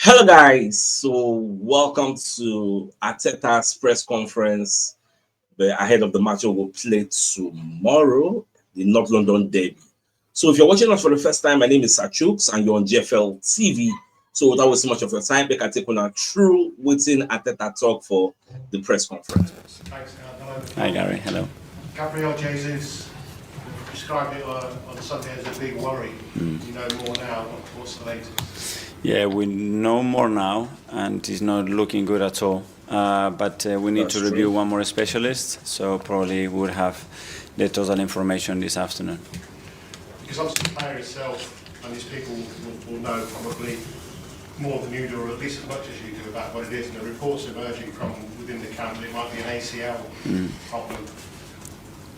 Hello, guys. So, welcome to Arteta's press conference ahead of the match we will play tomorrow, the North London Derby. So, if you're watching us for the first time, my name is CHUKS and you're on GFL TV. So, without wasting much of your time, we can take on a true waiting Arteta talk for the press conference. Thanks, hello. Hi, Gary. Hello. Gabriel Jesus described it on Sunday as a big worry. You know more now. What's the latest? Yeah, we know more now, and it's not looking good at all. But we need That's to review true. one more specialist, so probably we'll have the total information this afternoon. Because obviously the player itself and these people will know probably more than you do, or at least as much as you do about what it is. And the reports emerging from within the camp that it might be an ACL problem.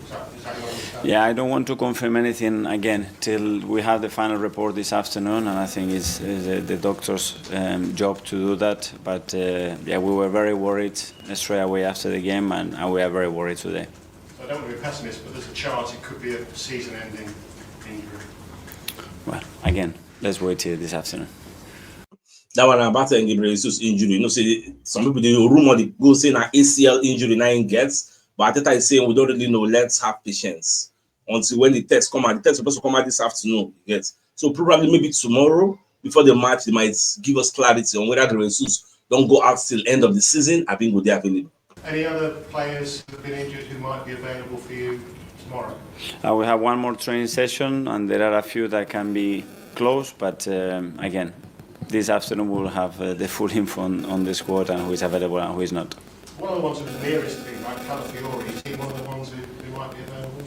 Is that your understanding? Yeah, I don't want to confirm anything again till we have the final report this afternoon, and I think it's the doctor's job to do that. But yeah, we were very worried straight away after the game, and we are very worried today. So I don't want to be a pessimist, but there's a chance it could be a season-ending injury. Well, again, let's wait till this afternoon. That one about Gabriel Jesus injury. You know, say some people they rumor they go saying an ACL injury now he gets. But Arteta is saying we don't really know. Let's have patience until when the test come out. The test is supposed to come out this afternoon. Yes. So probably maybe tomorrow before the match, they might give us clarity on whether the Jesus don't go out till end of the season. I think will be available. Any other players who have been injured who might be available for you tomorrow? We have one more training session, and there are a few that can be close. But again, this afternoon we'll have the full info on the squad and who is available and who is not. One of the ones who was nearest to being like Calafiori, is he one of the ones who might be available?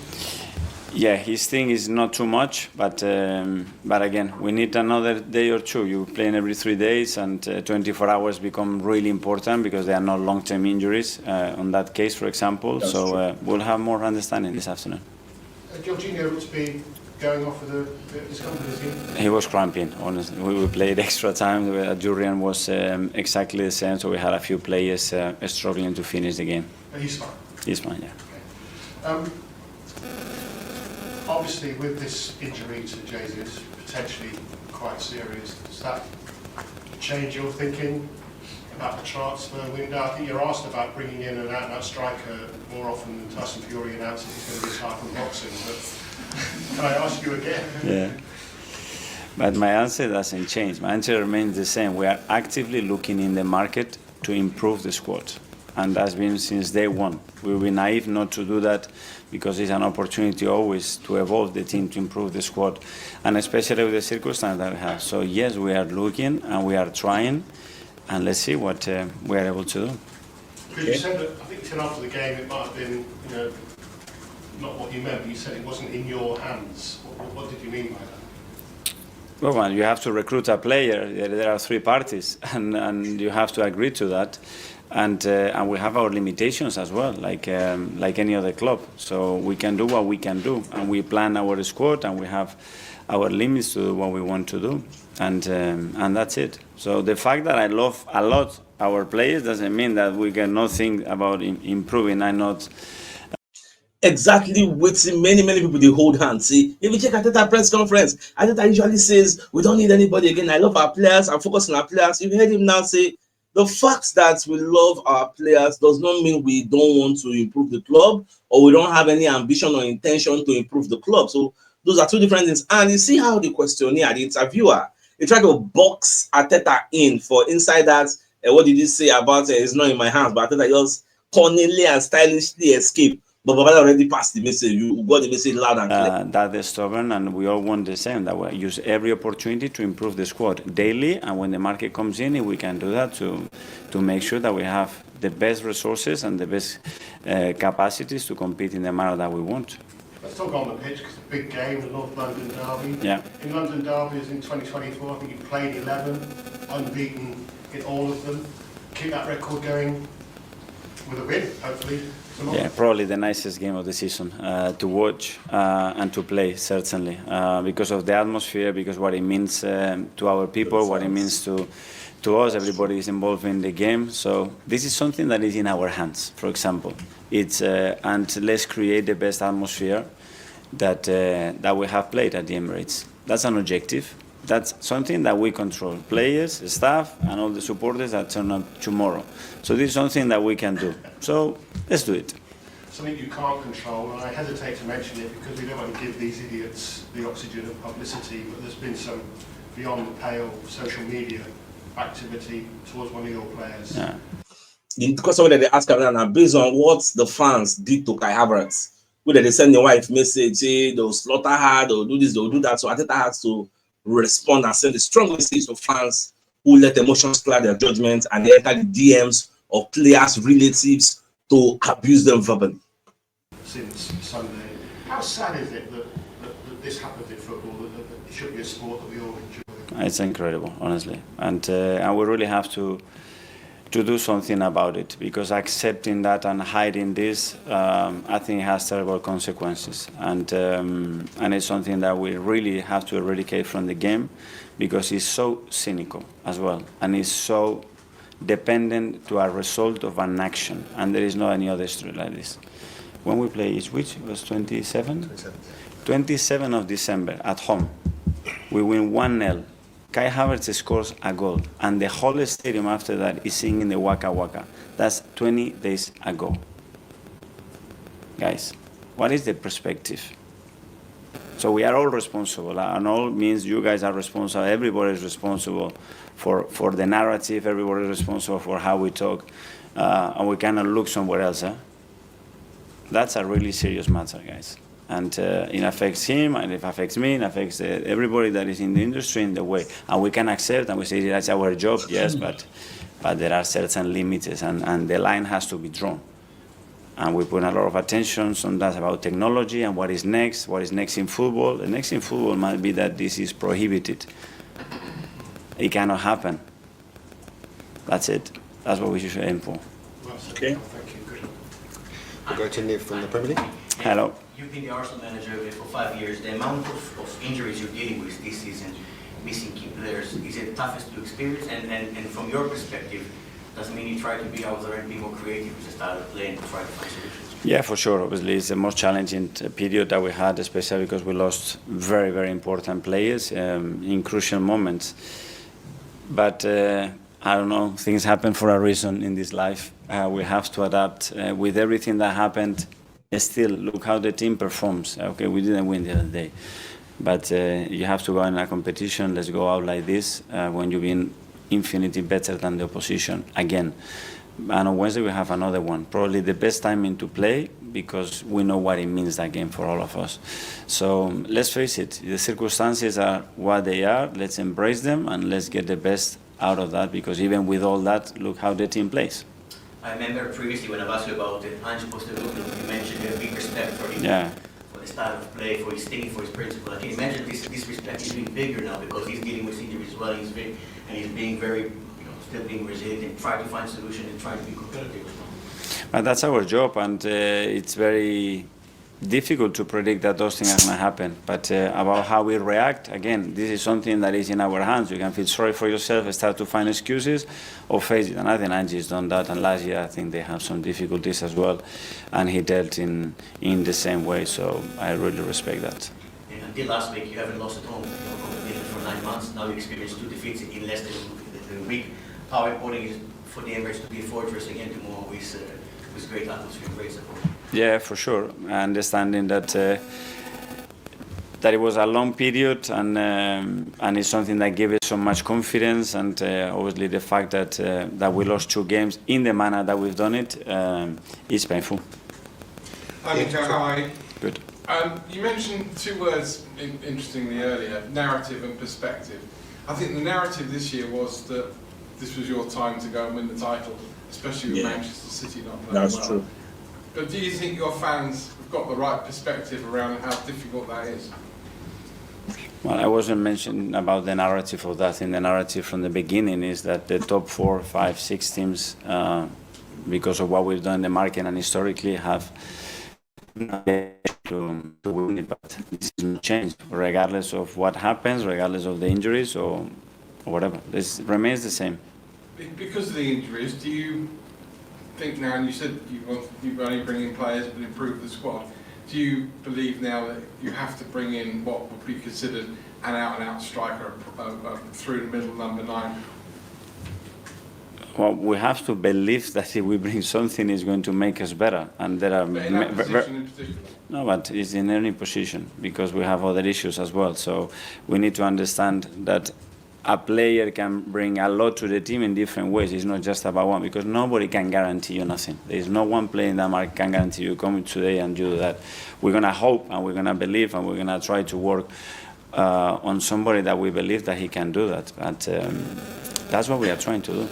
Yeah, his thing is not too much, but again, we need another day or two. You playing every 3 days, and 24 hours become really important because they are not long-term injuries. On that case, for example, That's so we'll have more understanding this afternoon. Jorginho looks to be going off with a discomfort. He was cramping. Honestly, we played extra time. Jurrian was exactly the same, so we had a few players struggling to finish the game. But he's fine. He's fine, yeah. Okay. Obviously, with this injury to Jesus, potentially quite serious, does that change your thinking about the transfer window? I think you're asked about bringing in an out-and-out striker more often than Tyson Fury announces he's going to retire from boxing, but can I ask you again? Yeah. But my answer doesn't change. My answer remains the same. We are actively looking in the market to improve the squad. And that's been since day one. We will be naive not to do that because it's an opportunity always to evolve the team, to improve the squad, and especially with the circumstances that we have. So yes, we are looking and we are trying, and let's see what we are able to do. Because you said that, I think you said after the game it might have been, not what you meant, but you said it wasn't in your hands. What did you mean by that? Well, you have to recruit a player. There are three parties, and you have to agree to that. And we have our limitations as well, like any other club. So we can do what we can do, and we plan our squad, and we have our limits to do what we want to do, and that's it. So the fact that I love a lot our players doesn't mean that we cannot think about improving. I'm not. Exactly waiting many people they hold hands. See, if you check Arteta press conference, Arteta usually says we don't need anybody again. I love our players, I'm focused on our players. You heard him now say the fact that we love our players does not mean we don't want to improve the club or we don't have any ambition or intention to improve the club. So those are two different things. And you see how the questionnaire, the interviewer, they try to box Arteta in for inside that. What did he say about it's not in my hands? But Arteta just cunningly and stylishly escape. But Baba already passed the message. You got the message loud and clear. That is stubborn, and we all want the same. That we use every opportunity to improve the squad daily, and when the market comes in, we can do that to make sure that we have the best resources and the best capacities to compete in the manner that we want. Let's talk on the pitch, because it's a big game, the North London Derby. Yeah. In London Derbies in 2024, I think you played 11, unbeaten in all of them. Keep that record going with a win, hopefully. Yeah, probably the nicest game of the season to watch and to play, certainly, because of the atmosphere, because what it means to our people, what it means to us. Everybody is involved in the game. So this is something that is in our hands, for example. It's and let's create the best atmosphere that we have played at the Emirates. That's an objective. That's something that we control. Players, staff, and all the supporters that turn up tomorrow. So this is something that we can do. So let's do it. Something you can't control, and I hesitate to mention it because we don't want to give these idiots the oxygen of publicity, but there's been some beyond the pale social media activity towards one of your players. Yeah. Because somebody they ask around now, based on what the fans did to Kai Havertz, whether they send their wife message, hey, they'll slaughter her, they'll do this, they'll do that. So Arteta has to respond and send a strong message to fans who let emotions cloud their judgment and they enter the DMs of players' relatives to abuse them verbally. Since Sunday, how sad is it that this happens in football? That it should be a sport that we all enjoy. It's incredible, honestly, and we really have to do something about it, because accepting that and hiding this, I think has terrible consequences, and it's something that we really have to eradicate from the game, because it's so cynical as well, and it's so dependent to a result of an action, and there is no any other story like this. When we play Ipswich, it was 27 of December at home. We win 1-0. Kai Havertz scores a goal, and the whole stadium after that is singing the Waka Waka. That's 20 days ago. Guys, what is the perspective? So we are all responsible, and all means you guys are responsible. Everybody is responsible for the narrative. Everybody is responsible for how we talk, and we cannot look somewhere else. That's a really serious matter, guys. And it affects him, and it affects me, and it affects everybody that is in the industry in the way. And we can accept, and we say that's our job, yes, but there are certain limits, and the line has to be drawn. And we put a lot of attention on that about technology and what is next in football. The next in football might be that this is prohibited. It cannot happen. That's it. That's what we should aim for. Okay. Thank you. Good. We'll go to Niv from the Premier League. Hello. You've been the Arsenal manager for 5 years. The amount of injuries you're dealing with this season, missing key players, is it toughest to experience? And from your perspective, does it mean you try to be out there and be more creative with the style of play and try to find solutions? Yeah, for sure. Obviously, it's the most challenging period that we had, especially because we lost very, very important players in crucial moments. But I don't know, things happen for a reason in this life. We have to adapt with everything that happened. Still, look how the team performs. Okay, we didn't win the other day, but you have to go in a competition. Let's go out like this when you've been infinitely better than the opposition again. And on Wednesday we have another one. Probably the best timing to play, because we know what it means, that game, for all of us. So let's face it, the circumstances are what they are. Let's embrace them and let's get the best out of that, because even with all that, look how the team plays. I remember previously when I asked you about it, Ange Postecoglou, you mentioned you have big respect for him, for the style of play, for his team, for his principle. I can imagine this respect is being bigger now, because he's dealing with injuries as well, and he's being very, still being resilient and trying to find solutions and trying to be competitive as well. But that's our job, and it's very difficult to predict that those things are going to happen. But about how we react, again, this is something that is in our hands. You can feel sorry for yourself and start to find excuses, or face it. And I think Angie's done that, and last year I think they have some difficulties as well, and he dealt in the same way, so I really respect that. And until last week, you haven't lost at home, competition for 9 months. Now you experienced 2 defeats in less than a week. How important is it for the Emirates to be a fortress again tomorrow with great atmosphere and great support? Yeah, for sure. Understanding that it was a long period, and it's something that gave us so much confidence, and obviously the fact that we lost 2 games in the manner that we've done it is painful. Hi, Nico, how are you? Good. You mentioned 2 words interestingly earlier, narrative and perspective. I think the narrative this year was that this was your time to go and win the title, especially with Manchester City not playing well. That's true. But do you think your fans have got the right perspective around how difficult that is? Well, I wasn't mentioning about the narrative of that. In the narrative from the beginning is that the top 4, 5, 6 teams, because of what we've done in the market and historically, have to win it. But this is not changed, regardless of what happens, regardless of the injuries or whatever. This remains the same. Because of the injuries, do you think now, and you said you only bring in players but improve the squad, do you believe now that you have to bring in what would be considered an out-and-out striker through the middle, number 9? Well, we have to believe that if we bring something, it's going to make us better. And there are But in that position in particular? no, but it's in any position because we have other issues as well. So we need to understand that a player can bring a lot to the team in different ways. It's not just about one because nobody can guarantee you nothing. There is no one player in Denmark can guarantee you come today and you do that. We're gonna hope and we're gonna believe and we're gonna try to work on somebody that we believe that he can do that. But that's what we are trying to do.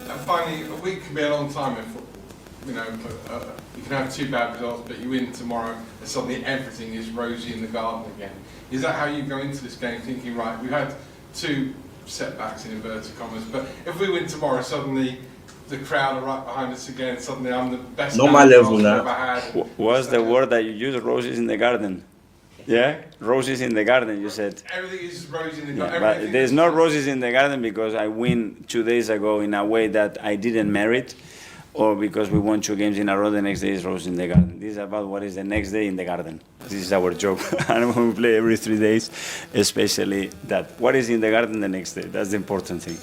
And finally, a week can be a long time in football. You know, you can have 2 bad results, but you win tomorrow, and suddenly everything is rosy in the garden again. Is that how you go into this game, thinking, right, we've had 2 setbacks in inverted commas, but if we win tomorrow, suddenly the crowd are right behind us again. Suddenly, I'm the best Normal manager level I've now. ever had. What's the word that you use? Roses in the garden. Yeah, roses in the garden. You said. Everything is rosy in the Yeah, garden. but there's no roses in the garden because I win 2 days ago in a way that I didn't merit, or because we won 2 games in a row. The next day is roses in the garden. This is about what is the next day in the garden. This is our job, and when we play every 3 days, especially that. What is in the garden the next day? That's the important thing.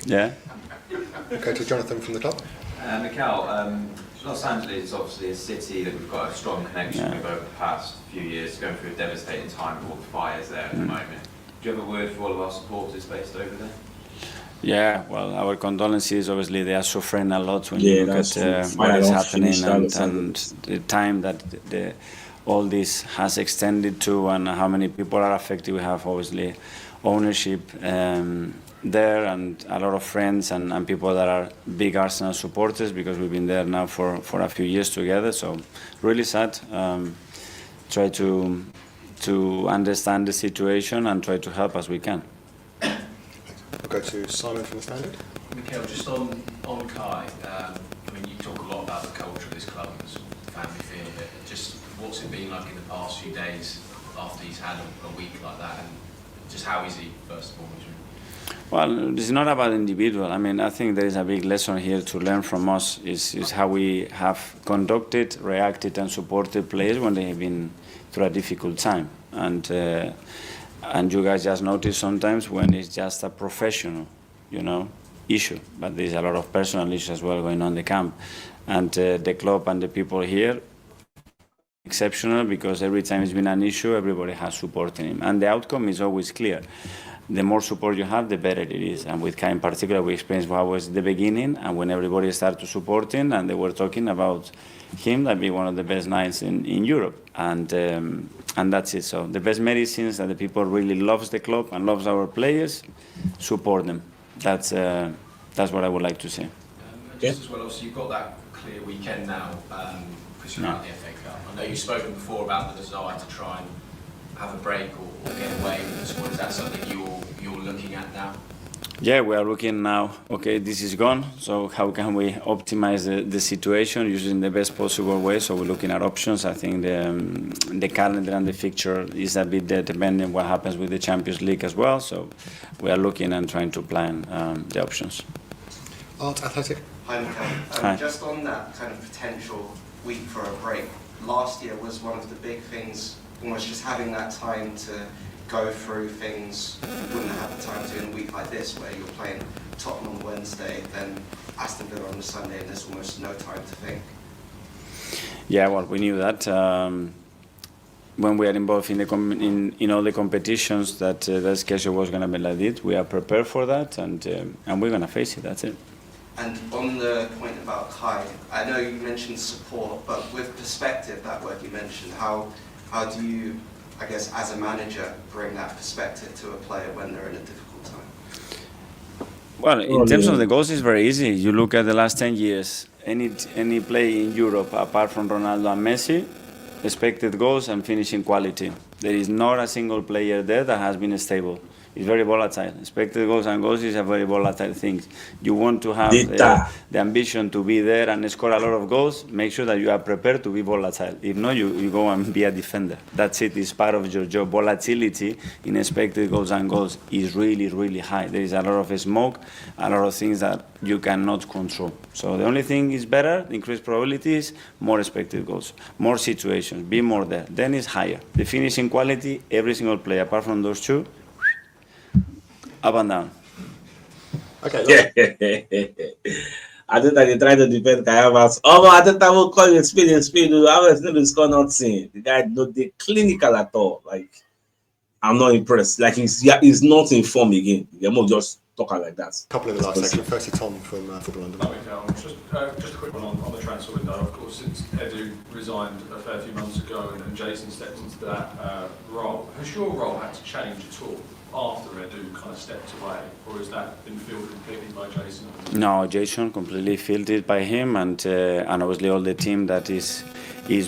Yeah. Okay, to Jonathan from the club. Mikel, Los Angeles is obviously a city that we've got a strong connection with over the past few years, going through a devastating time with all the fires there at the moment. Do you have a word for all of our supporters based over there? Yeah, well, our condolences. Obviously, they are suffering a lot when you look that's at true. what is Fire happening finished and the time that all this has extended to and how many people are affected. We have obviously ownership there and a lot of friends and people that are big Arsenal supporters because we've been there now for a few years together. So really sad. Try to understand the situation and try to help as we can. We'll go to Simon from the Standard. Mikel, just on Kai, I mean, you talk a lot about the culture of this club and the sort of family feel of it. Just what's it been like in the past few days after he's had a week like that, and just how is he, first of all? Well, it's not about individual. I mean, I think there is a big lesson here to learn from us is how we have conducted, reacted, and supported players when they have been through a difficult time. And you guys just notice sometimes when it's just a professional, issue. But there's a lot of personal issues as well going on in the camp. And the club and the people here exceptional because every time it's been an issue, everybody has supported him. And the outcome is always clear. The more support you have, the better it is. And with Kai in particular, we experienced what was the beginning, and when everybody started to support him, and they were talking about him, that'd be one of the best nights in Europe. And that's it. So the best medicine is that the people really loves the club and loves our players, support them. That's what I would like to say. Just as well, obviously you've got that clear weekend now, because you're out in the FA Cup. I know you've spoken before about the desire to try and have a break or get away with the squad. Is that something you're looking at now? Yeah, we are looking now, okay, this is gone, so how can we optimize the situation using the best possible way? So we're looking at options. I think the calendar and the fixture is a bit there depending on what happens with the Champions League as well. So we are looking and trying to plan the options. Art Athletic. Hi, Mikel. Hi. Just on that kind of potential week for a break, last year was one of the big things, almost just having that time to go through things you wouldn't have the time to in a week like this, where you're playing Tottenham on Wednesday, then Aston Villa on the Sunday, and there's almost no time to think. Yeah, well, we knew that when we are involved in all the competitions that the schedule was going to be like this. We are prepared for that, and we're going to face it. That's it. And on the point about Kai, I know you mentioned support, but with perspective, that word you mentioned, how do you, I guess, as a manager, bring that perspective to a player when they're in a difficult time? Well, in terms of the goals, it's very easy. You look at the last 10 years, any play in Europe, apart from Ronaldo and Messi, expected goals and finishing quality. There is not a single player there that has been stable. It's very volatile. Expected goals and goals is a very volatile thing. You want to have the ambition to be there and score a lot of goals, make sure that you are prepared to be volatile. If not, you go and be a defender. That's it. It's part of your job. Volatility in expected goals and goals is really, really high. There is a lot of smoke, a lot of things that you cannot control. So the only thing is better, increased probabilities, more expected goals, more situations, be more there. Then it's higher. The finishing quality, every single play, apart from those two, up and down. Okay. I think that they try to defend Kai Havertz. Oh, I think I will call you speed. Havertz never score nothing. The guy not the clinical at all. Like, I'm not impressed. Like, he's not in form again. You're just talking like that. Couple in the last section. Firstly, Tom from Football London. Just a quick one on the transfer window. Of course, since Edu resigned a fair few months ago and Jason stepped into that role, has your role had to change at all after Edu kind of stepped away, or has that been filled completely by Jason? No, Jason completely filled it by him, and obviously all the team that is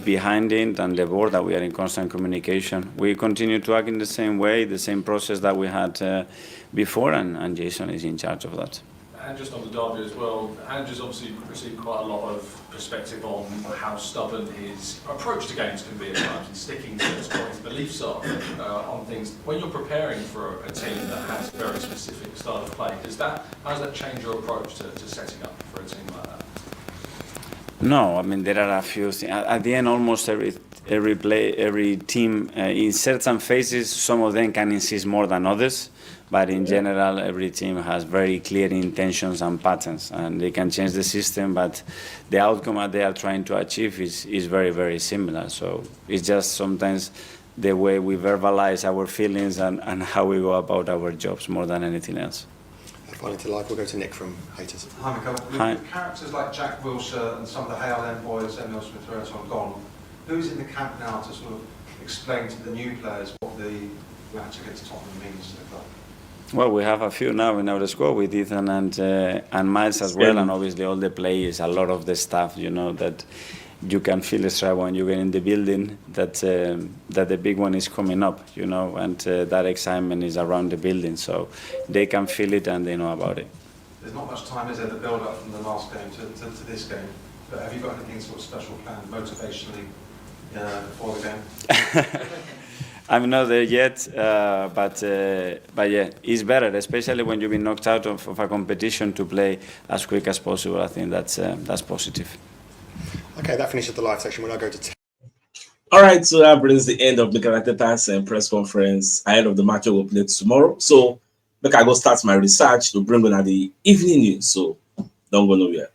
behind it and the board that we are in constant communication. We continue to act in the same way, the same process that we had before, and Jason is in charge of that. And just on the derby as well, Andrew's obviously received quite a lot of perspective on how stubborn his approach to games can be at times and sticking to what his beliefs are on things. When you're preparing for a team that has a very specific style of play, how does that change your approach to setting up for a team like that? No, I mean, there are a few things. At the end, almost every team, in certain phases, some of them can insist more than others. But in general, every team has very clear intentions and patterns, and they can change the system, but the outcome that they are trying to achieve is very, very similar. So it's just sometimes the way we verbalize our feelings and how we go about our jobs more than anything else. Finally to live, we'll go to Nick from Haters. Hi, Michael. Hi. With characters like Jack Wilshere and some of the Hale End boys, Emil Smith-Rowe and so on gone, who's in the camp now to sort of explain to the new players what the match against Tottenham means to the club? Well, we have a few now in our squad with Ethan and Miles as well, and obviously all the players, a lot of the staff, that you can feel extra when you get in the building that the big one is coming up, and that excitement is around the building, so they can feel it and they know about it. There's not much time, is there, the build-up from the last game to this game, but have you got anything sort of special planned motivationally before the game? I'm not there yet, but yeah, it's better, especially when you've been knocked out of a competition, to play as quick as possible. I think that's positive. Okay, that finishes the live section. We'll now go to All right, so that brings the end of Mikel Arteta's press conference ahead of the match we'll play tomorrow. So, I go start my research to bring on the evening news. So, don't go nowhere.